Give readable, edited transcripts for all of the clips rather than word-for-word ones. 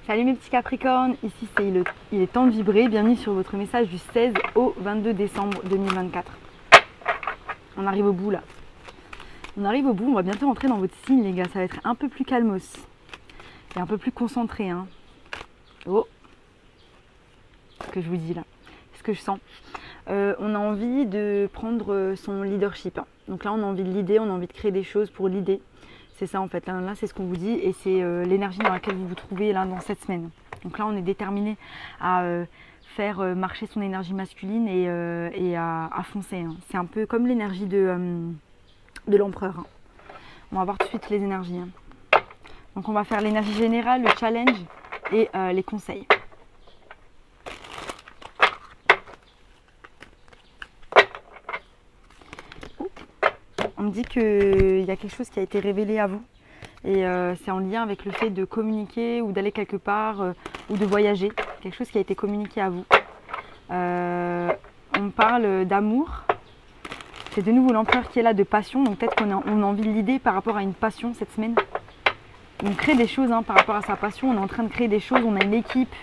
Salut mes petits Capricornes, ici il est temps de vibrer, bienvenue sur votre message du 16 au 22 décembre 2024. On arrive au bout là. On arrive au bout, on va bientôt rentrer dans votre signe les gars, ça va être un peu plus calmos. Et un peu plus concentré. Hein. Oh, ce que je vous dis là, ce que je sens. On a envie de prendre son leadership. Hein. Donc là on a envie de leader, on a envie de créer des choses pour leader. C'est ça en fait, là c'est ce qu'on vous dit et c'est l'énergie dans laquelle vous vous trouvez là dans cette semaine. Donc là on est déterminé à faire marcher son énergie masculine et à foncer. Hein. C'est un peu comme l'énergie de l'empereur. Hein. On va voir tout de suite les énergies. Hein. Donc on va faire l'énergie générale, le challenge et les conseils. On me dit qu'il y a quelque chose qui a été révélé à vous et c'est en lien avec le fait de communiquer ou d'aller quelque part ou de voyager. Quelque chose qui a été communiqué à vous. On parle d'amour. C'est de nouveau l'empereur qui est là, de passion. Donc peut-être qu'on a envie de l'idée par rapport à une passion cette semaine. On crée des choses par rapport à sa passion. On est en train de créer des choses. On a une équipe.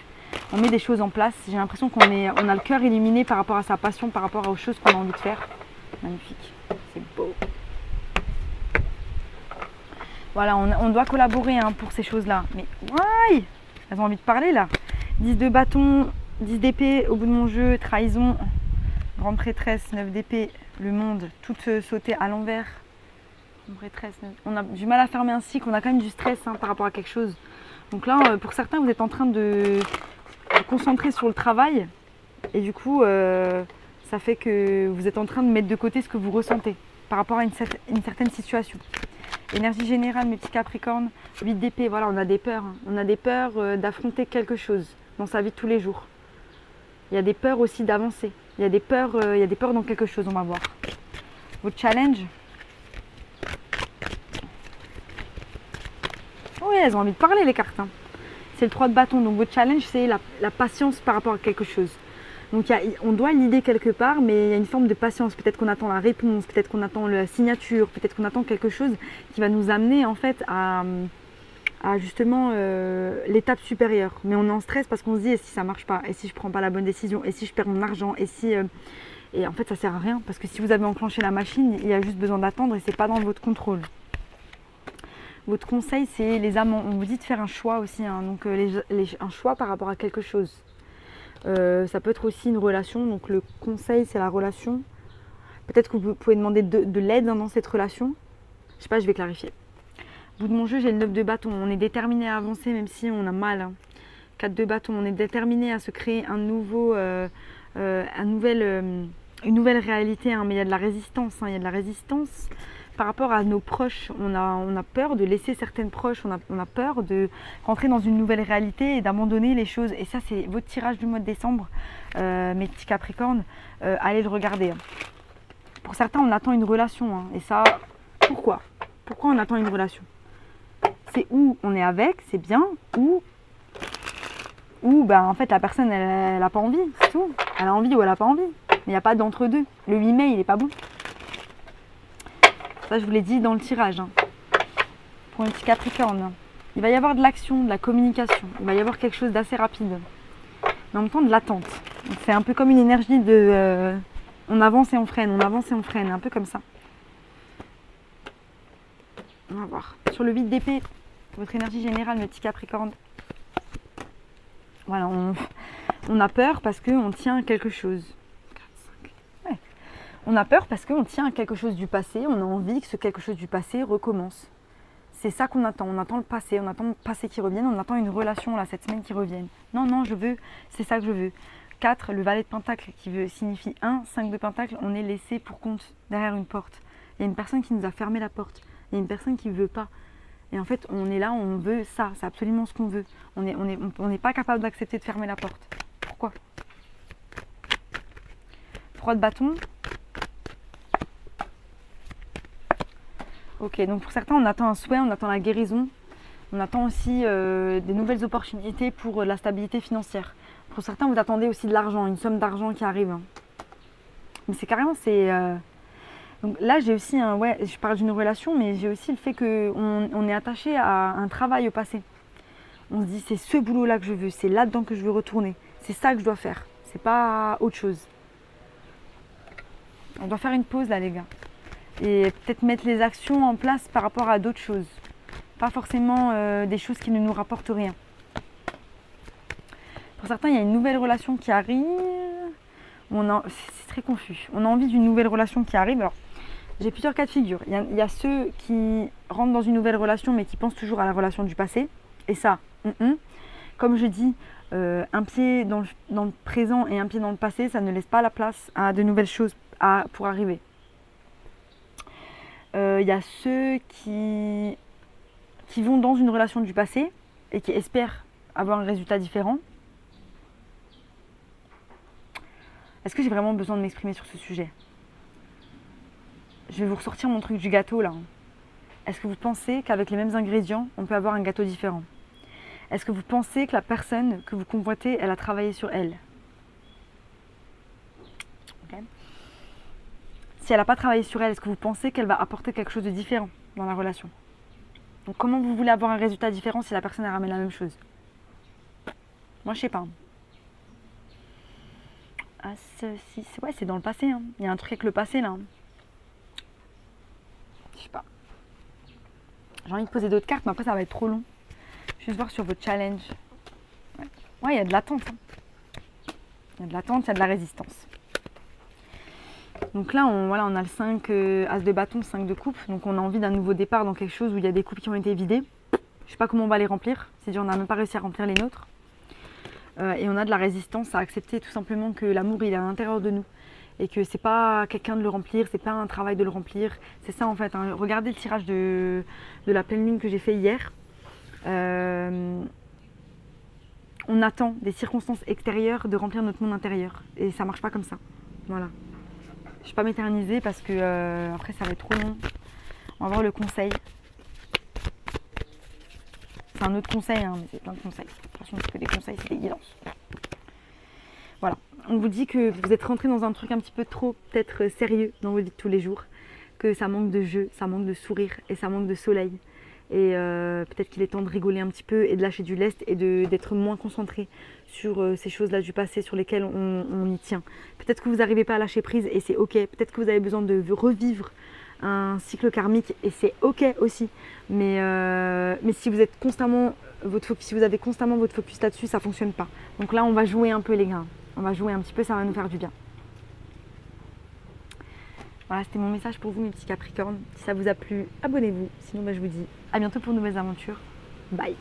On met des choses en place. J'ai l'impression qu'on a le cœur illuminé par rapport à sa passion, par rapport aux choses qu'on a envie de faire. Magnifique. C'est beau. Voilà, on doit collaborer pour ces choses-là. Mais ouais, elles ont envie de parler là. 10 de bâton, 10 d'épée au bout de mon jeu, trahison, grande prêtresse, 9 d'épée, le monde, tout sauté à l'envers. Grande prêtresse, 9. On a du mal à fermer un cycle, on a quand même du stress par rapport à quelque chose. Donc là, pour certains, vous êtes en train de vous concentrer sur le travail. Et du coup, ça fait que vous êtes en train de mettre de côté ce que vous ressentez par rapport à une certaine situation. Énergie générale, mes petits Capricornes, 8 d'épée, voilà, on a des peurs. Hein. On a des peurs d'affronter quelque chose dans sa vie de tous les jours. Il y a des peurs aussi d'avancer. Il y a des peurs dans quelque chose, on va voir. Votre challenge. Oui, elles ont envie de parler les cartes. Hein. C'est le 3 de bâton, donc votre challenge, c'est la patience par rapport à quelque chose. Donc on doit l'idée quelque part, mais il y a une forme de patience. Peut-être qu'on attend la réponse, peut-être qu'on attend la signature, peut-être qu'on attend quelque chose qui va nous amener en fait à justement l'étape supérieure. Mais on est en stress parce qu'on se dit et si ça marche pas, et si je prends pas la bonne décision, et si je perds mon argent, et si et en fait ça sert à rien parce que si vous avez enclenché la machine, il y a juste besoin d'attendre et c'est pas dans votre contrôle. Votre conseil, c'est les amants. On vous dit de faire un choix aussi, donc un choix par rapport à quelque chose. Ça peut être aussi une relation, donc le conseil c'est la relation. Peut-être que vous pouvez demander de l'aide dans cette relation. Je sais pas, je vais clarifier. Au bout de mon jeu, j'ai le 9 de bâton. On est déterminé à avancer même si on a mal. Hein. 4 de bâton, on est déterminé à se créer une nouvelle réalité. Hein. Mais il y a de la résistance. Hein. Il y a de la résistance par rapport à nos proches. On a peur de laisser certaines proches. On a peur de rentrer dans une nouvelle réalité et d'abandonner les choses. Et ça, c'est votre tirage du mois de décembre, mes petits Capricornes. Allez le regarder. Hein. Pour certains, on attend une relation. Hein. Et ça, pourquoi on attend une relation? C'est où on est avec, c'est bien, ou en fait la personne elle n'a pas envie, c'est tout. Elle a envie ou elle n'a pas envie. Mais il n'y a pas d'entre-deux. Le 8 mai, il n'est pas bon. Ça, je vous l'ai dit dans le tirage. Hein. Pour un petit Capricorne. Il va y avoir de l'action, de la communication. Il va y avoir quelque chose d'assez rapide. Mais en même temps, de l'attente. Donc, c'est un peu comme une énergie de... on avance et on freine, on avance et on freine. Un peu comme ça. On va voir. Sur le 8 d'épée, votre énergie générale, mes petits Capricornes. Voilà, on a peur parce qu'on tient à quelque chose. Ouais. On a peur parce qu'on tient à quelque chose du passé. On a envie que ce quelque chose du passé recommence. C'est ça qu'on attend. On attend le passé. On attend le passé qui revienne. On attend une relation là, cette semaine qui revienne. Non, je veux. C'est ça que je veux. 4, le valet de pentacle qui signifie 1. 5 de pentacle, on est laissé pour compte derrière une porte. Il y a une personne qui nous a fermé la porte. Il y a une personne qui ne veut pas. Et en fait, on est là, on veut ça. C'est absolument ce qu'on veut. On n'est pas capable d'accepter de fermer la porte. Pourquoi? 3 de bâton. Ok, donc pour certains, on attend un souhait, on attend la guérison. On attend aussi des nouvelles opportunités pour la stabilité financière. Pour certains, vous attendez aussi de l'argent, une somme d'argent qui arrive. Mais c'est carrément, Donc là, j'ai aussi je parle d'une relation, mais j'ai aussi le fait qu'on est attaché à un travail au passé. On se dit c'est ce boulot-là que je veux, c'est là-dedans que je veux retourner. C'est ça que je dois faire, c'est pas autre chose. On doit faire une pause là les gars. Et peut-être mettre les actions en place par rapport à d'autres choses. Pas forcément des choses qui ne nous rapportent rien. Pour certains, il y a une nouvelle relation qui arrive. C'est très confus. On a envie d'une nouvelle relation qui arrive. Alors, j'ai plusieurs cas de figure. Il y a ceux qui rentrent dans une nouvelle relation mais qui pensent toujours à la relation du passé. Et ça, comme je dis, un pied dans le présent et un pied dans le passé, ça ne laisse pas la place à de nouvelles choses pour arriver. Il y a ceux qui vont dans une relation du passé et qui espèrent avoir un résultat différent. Est-ce que j'ai vraiment besoin de m'exprimer sur ce sujet? Je vais vous ressortir mon truc du gâteau là. Est-ce que vous pensez qu'avec les mêmes ingrédients, on peut avoir un gâteau différent? Est-ce que vous pensez que la personne que vous convoitez, elle a travaillé sur elle? Okay. Si elle n'a pas travaillé sur elle, est-ce que vous pensez qu'elle va apporter quelque chose de différent dans la relation? Donc comment vous voulez avoir un résultat différent si la personne elle ramène la même chose? Moi je sais pas. Ah ouais, c'est dans le passé. Hein. Il y a un truc avec le passé là. Je sais pas. J'ai envie de poser d'autres cartes, mais après ça va être trop long. Juste voir sur votre challenge. Ouais, il y a de l'attente. Hein. Il y a de l'attente, il y a de la résistance. Donc là, on a le 5 As de bâton, 5 de coupe. Donc on a envie d'un nouveau départ dans quelque chose où il y a des coupes qui ont été vidées. Je sais pas comment on va les remplir. C'est-à-dire on n'a même pas réussi à remplir les nôtres. Et on a de la résistance à accepter tout simplement que l'amour il est à l'intérieur de nous. Et que c'est pas quelqu'un de le remplir, c'est pas un travail de le remplir. C'est ça en fait. Hein. Regardez le tirage de la pleine lune que j'ai fait hier. On attend des circonstances extérieures de remplir notre monde intérieur. Et ça marche pas comme ça. Voilà. Je ne vais pas m'éterniser parce que après ça va être trop long. On va voir le conseil. C'est un autre conseil, hein, mais c'est plein de conseils. De toute façon, c'est que des conseils, c'est des guidances. Voilà. On vous dit que vous êtes rentré dans un truc un petit peu trop peut-être sérieux dans votre vie de tous les jours. Que ça manque de jeu, ça manque de sourire et ça manque de soleil. Et peut-être qu'il est temps de rigoler un petit peu et de lâcher du lest et d'être moins concentré sur ces choses-là du passé sur lesquelles on y tient. Peut-être que vous n'arrivez pas à lâcher prise et c'est ok. Peut-être que vous avez besoin de revivre un cycle karmique et c'est ok aussi. Mais si vous êtes constamment si vous avez constamment votre focus là-dessus, ça ne fonctionne pas. Donc là, on va jouer un peu les gars. On va jouer un petit peu, ça va nous faire du bien. Voilà, c'était mon message pour vous mes petits Capricornes. Si ça vous a plu, abonnez-vous. Sinon, je vous dis à bientôt pour de nouvelles aventures. Bye.